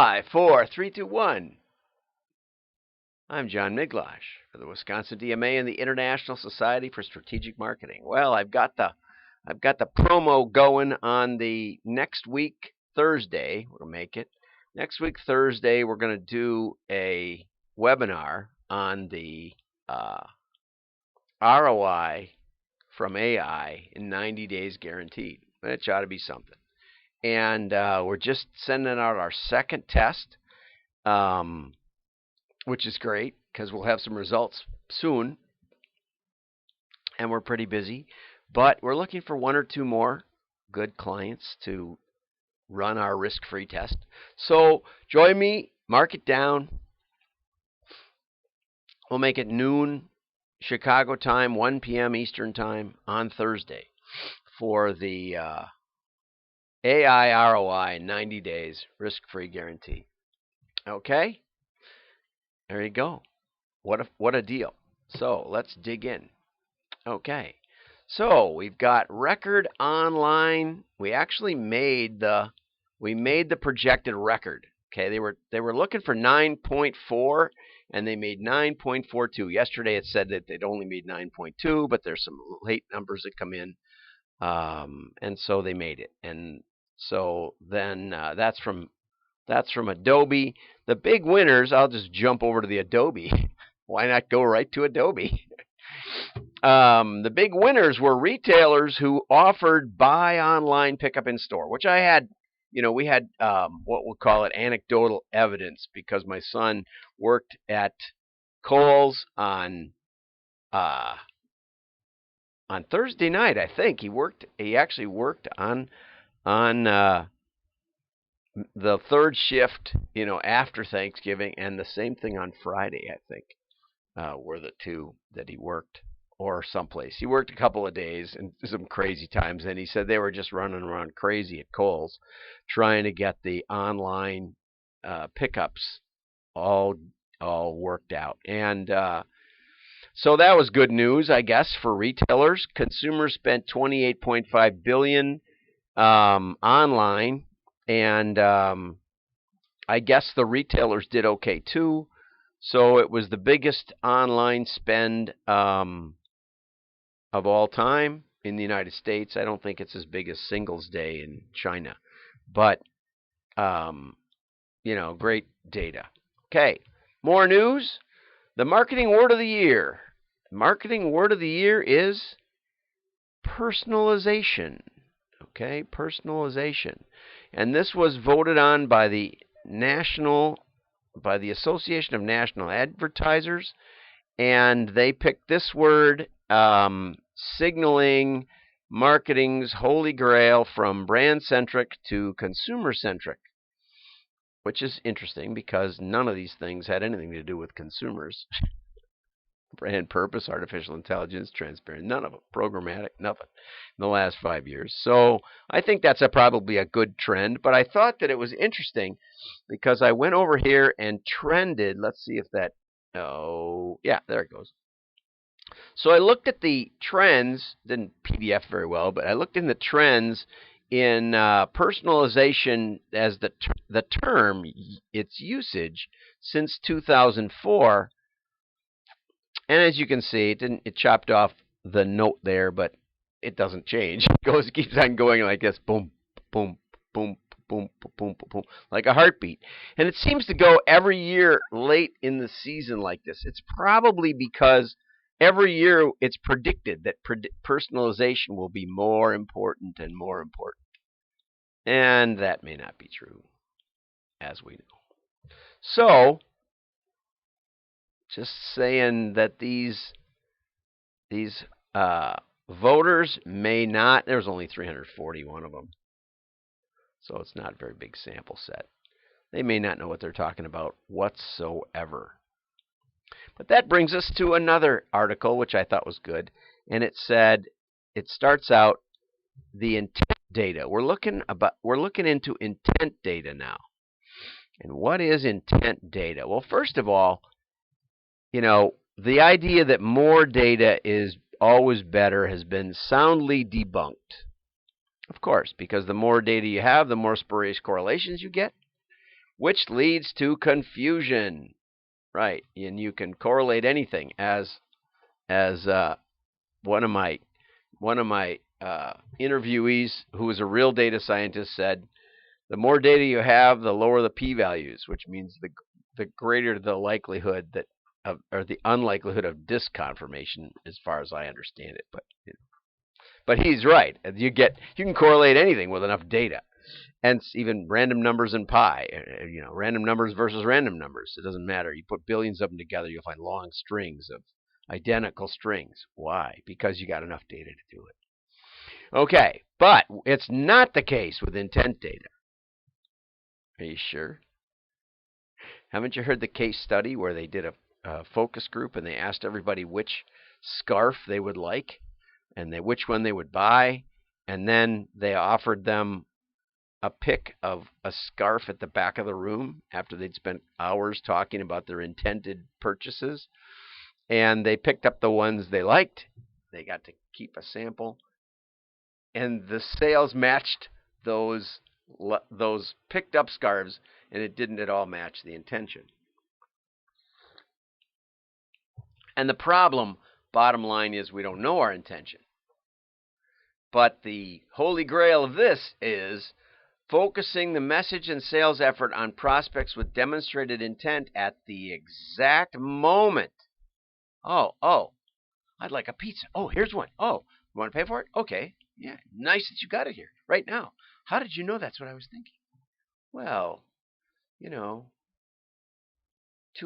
5, 4, 3, 2, 1. I'm John Miglash for the Wisconsin DMA and the International Society for Strategic Marketing. Well, I've got the promo going on the next week Thursday. We'll make it next week Thursday. We're going to do a webinar on the ROI from AI in 90 days guaranteed. That ought to be something. And we're just sending out our second test, which is great because we'll have some results soon. And we're pretty busy. But we're looking for one or two more good clients to run our risk-free test. So join me, mark it down. We'll make it noon Chicago time, 1 p.m. Eastern time on Thursday for the AI ROI 90 days risk-free guarantee. Okay? There you go. What a deal. So let's dig in. Okay. So we've got record online. We actually made the projected record. Okay, they were looking for 9.4 and they made 9.42. Yesterday it said that they'd only made 9.2, but there's some late numbers that come in. And so they made it. And so then that's from Adobe. The big winners, I'll just jump over to the Adobe. Why not go right to Adobe? The big winners were retailers who offered buy online, pickup in store, which I had, we had what we'll call it anecdotal evidence because my son worked at Kohl's on Thursday night. I think he actually worked on the third shift, after Thanksgiving, and the same thing on Friday, I think, were the two that he worked, or someplace. He worked a couple of days and some crazy times, and he said they were just running around crazy at Kohl's trying to get the online pickups all worked out. And so that was good news, I guess, for retailers. Consumers spent $28.5 billion online. And I guess the retailers did okay too. So it was the biggest online spend of all time in the United States. I don't think it's as big as Singles Day in China. But, great data. Okay, more news. The marketing word of the year. Marketing word of the year is personalization. Okay, personalization. And this was voted on by the Association of National Advertisers, and they picked this word, signaling marketing's holy grail from brand-centric to consumer-centric, which is interesting because none of these things had anything to do with consumers. Brand purpose, artificial intelligence, transparent, none of them. Programmatic, nothing in the last 5 years. So I think that's probably a good trend. But I thought that it was interesting because I went over here and trended. Let's see if that. Oh, yeah, there it goes. So I looked at the trends. Didn't PDF very well, but I looked in the trends in personalization as the term, its usage since 2004. And as you can see, it chopped off the note there, but it doesn't change. It keeps on going like this, boom, boom, boom, boom, boom, boom, boom, like a heartbeat. And it seems to go every year late in the season like this. It's probably because every year it's predicted that personalization will be more important and more important. And that may not be true, as we know. So just saying that these voters may not. There's only 341 of them, so it's not a very big sample set. They may not know what they're talking about whatsoever. But that brings us to another article, which I thought was good, and it starts out the intent data. We're looking into intent data now. And what is intent data? Well, first of all, the idea that more data is always better has been soundly debunked. Of course, because the more data you have, the more spurious correlations you get. which leads to confusion. Right, and you can correlate anything, as one of my interviewees, who was a real data scientist, said, the more data you have, the lower the p-values, which means the greater the likelihood that or the unlikelihood of disconfirmation, as far as I understand it. But he's right. You can correlate anything with enough data, and even random numbers in pi. Random numbers versus random numbers. It doesn't matter. You put billions of them together, you'll find long strings of identical strings. Why? Because you got enough data to do it. Okay, but it's not the case with intent data. Are you sure? Haven't you heard the case study where they did a focus group and they asked everybody which scarf they would like and which one they would buy, and then they offered them a pick of a scarf at the back of the room after they'd spent hours talking about their intended purchases, and they picked up the ones they liked. They got to keep a sample, and the sales matched those picked up scarves, and it didn't at all match the intention. And the problem, bottom line, is we don't know our intention. But the holy grail of this is focusing the message and sales effort on prospects with demonstrated intent at the exact moment. Oh, I'd like a pizza. Oh, here's one. Oh, you want to pay for it? Okay. Yeah, nice that you got it here right now. How did you know that's what I was thinking? Well, 2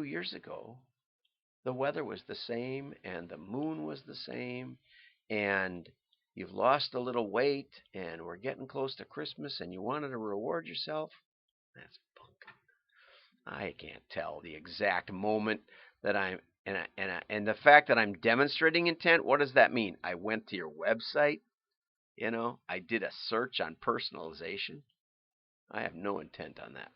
years ago, the weather was the same and the moon was the same, and you've lost a little weight, and we're getting close to Christmas, and you wanted to reward yourself. That's bunk. I can't tell the exact moment that I'm, and the fact that I'm demonstrating intent. What does that mean? I went to your website. I did a search on personalization. I have no intent on that.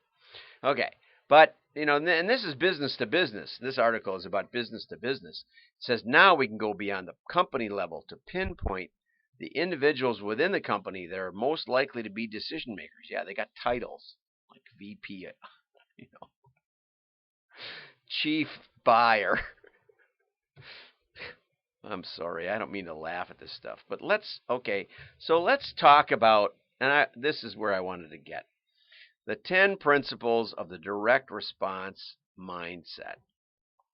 Okay, but and this is business to business. This article is about business to business. It says now we can go beyond the company level to pinpoint the individuals within the company that are most likely to be decision makers. Yeah, they got titles like VP, chief buyer. I'm sorry, I don't mean to laugh at this stuff, but let's talk about, and this is where I wanted to get, the 10 principles of the direct response mindset.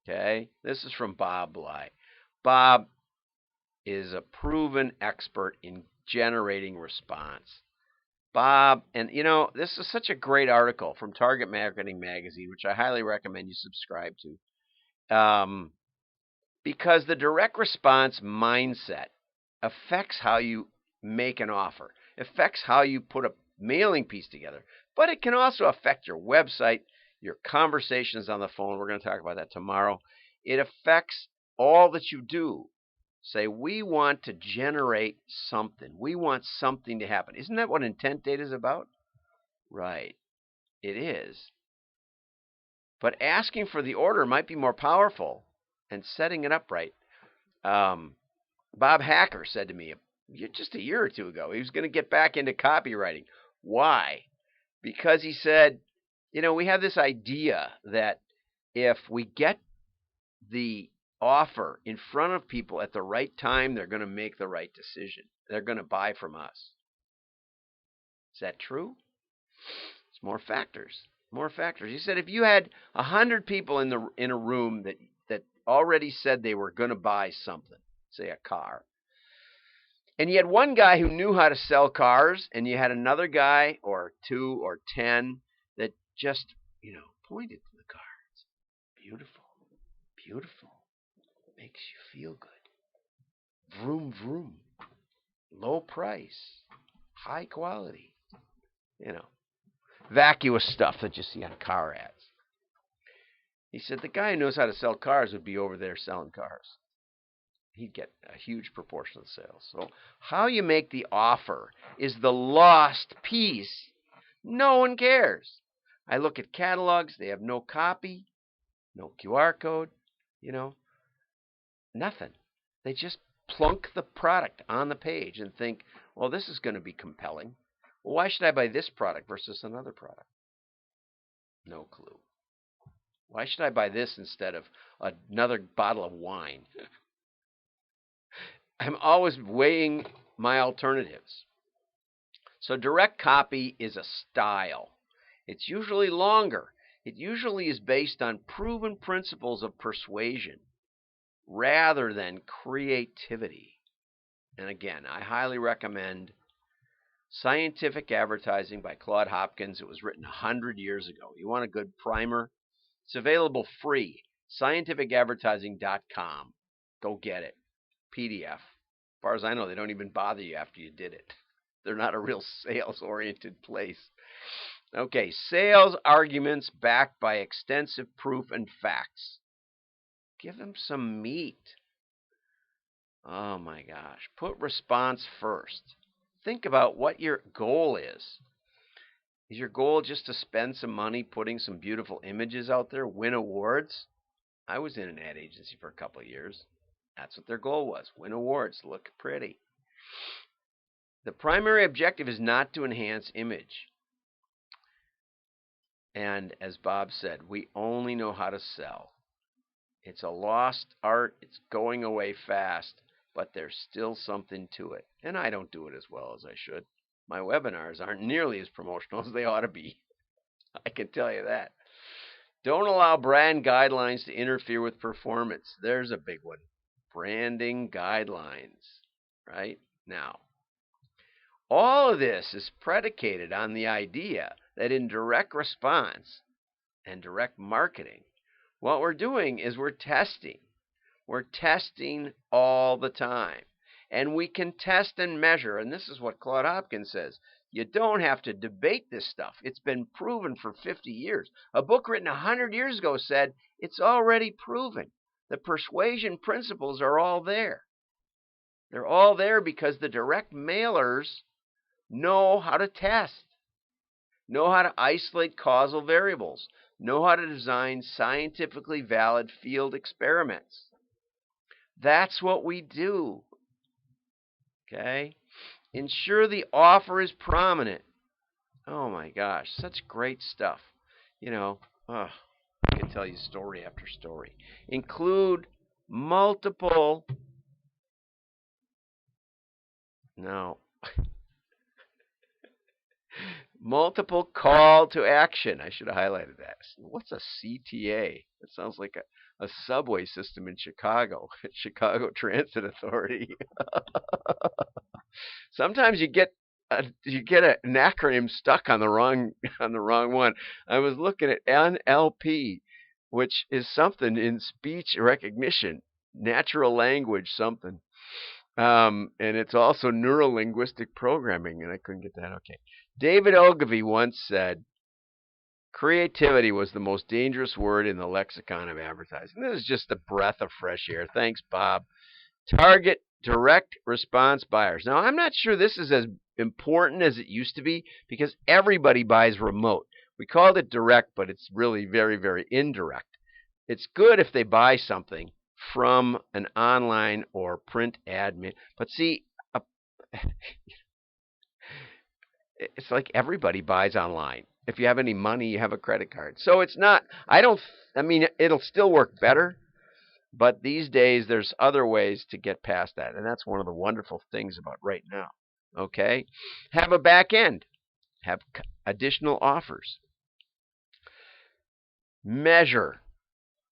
Okay, this is from Bob Bly. Bob is a proven expert in generating response. Bob, and this is such a great article from Target Marketing Magazine, which I highly recommend you subscribe to, because the direct response mindset affects how you make an offer, affects how you put a mailing piece together, but it can also affect your website, your conversations on the phone. We're going to talk about that tomorrow. It affects all that you do. Say, we want to generate something. We want something to happen. Isn't that what intent data is about? Right. It is. But asking for the order might be more powerful, and setting it up right. Bob Hacker said to me just a year or two ago he was going to get back into copywriting. Why? Because he said, we have this idea that if we get the offer in front of people at the right time, they're going to make the right decision. They're going to buy from us. Is that true? It's more factors. More factors. He said if you had 100 people in a room that already said they were going to buy something, say a car, and you had one guy who knew how to sell cars, and you had another guy or 2 or 10 that just, pointed to the car. It's beautiful, beautiful, makes you feel good. Vroom, vroom. Low price, high quality, vacuous stuff that you see on car ads. He said the guy who knows how to sell cars would be over there selling cars. He'd get a huge proportion of the sales. So how you make the offer is the lost piece. No one cares. I look at catalogs. They have no copy, no QR code, nothing. They just plunk the product on the page and think, well, this is going to be compelling. Well, why should I buy this product versus another product? No clue. Why should I buy this instead of another bottle of wine? I'm always weighing my alternatives. So direct copy is a style. It's usually longer. It usually is based on proven principles of persuasion rather than creativity. And again, I highly recommend Scientific Advertising by Claude Hopkins. It was written 100 years ago. You want a good primer? It's available free. Scientificadvertising.com. Go get it. PDF. As far as I know, they don't even bother you after you did it. They're not a real sales-oriented place. Okay, sales arguments backed by extensive proof and facts. Give them some meat. Oh my gosh. Put response first. Think about what your goal is. Is your goal just to spend some money putting some beautiful images out there, win awards? I was in an ad agency for a couple of years. That's what their goal was, win awards, look pretty. The primary objective is not to enhance image. And as Bob said, we only know how to sell. It's a lost art. It's going away fast, but there's still something to it. And I don't do it as well as I should. My webinars aren't nearly as promotional as they ought to be. I can tell you that. Don't allow brand guidelines to interfere with performance. There's a big one. Branding guidelines, right? Now, all of this is predicated on the idea that in direct response and direct marketing, what we're doing is we're testing. We're testing all the time. And we can test and measure. And this is what Claude Hopkins says. You don't have to debate this stuff. It's been proven for 50 years. A book written 100 years ago said it's already proven. The persuasion principles are all there. They're all there because the direct mailers know how to test, know how to isolate causal variables, know how to design scientifically valid field experiments. That's what we do. Okay? Ensure the offer is prominent. Oh my gosh, such great stuff. I can tell you story after story. Include multiple multiple call to action. I should have highlighted that. What's a CTA? It sounds like a subway system in Chicago, Chicago Transit Authority. Sometimes you get an acronym stuck on the wrong one. I was looking at NLP, which is something in speech recognition, natural language something. And it's also neuro-linguistic programming, and I couldn't get that. Okay. David Ogilvy once said, creativity was the most dangerous word in the lexicon of advertising. This is just a breath of fresh air. Thanks, Bob. Target direct response buyers. Now, I'm not sure this is as important as it used to be because everybody buys remote. We called it direct, but it's really very, very indirect. It's good if they buy something from an online or print admin. But see, it's like everybody buys online. If you have any money, you have a credit card. So it's not, it'll still work better. But these days, there's other ways to get past that. And that's one of the wonderful things about right now. Okay? Have a back end. Have additional offers. Measure.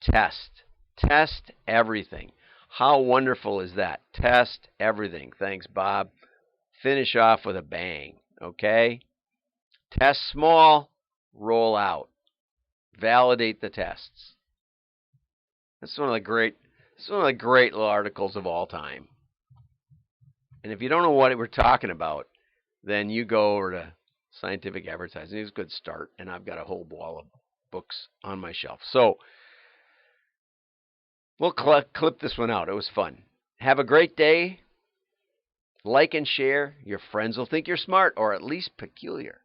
Test. Test everything. How wonderful is that? Test everything. Thanks, Bob. Finish off with a bang. Okay? Test small. Roll out. Validate the tests. This is one of the great little articles of all time. And if you don't know what we're talking about, then you go over to Scientific Advertising. It's a good start, and I've got a whole wall of books on my shelf. So we'll clip this one out. It was fun. Have a great day. Like and share. Your friends will think you're smart, or at least peculiar.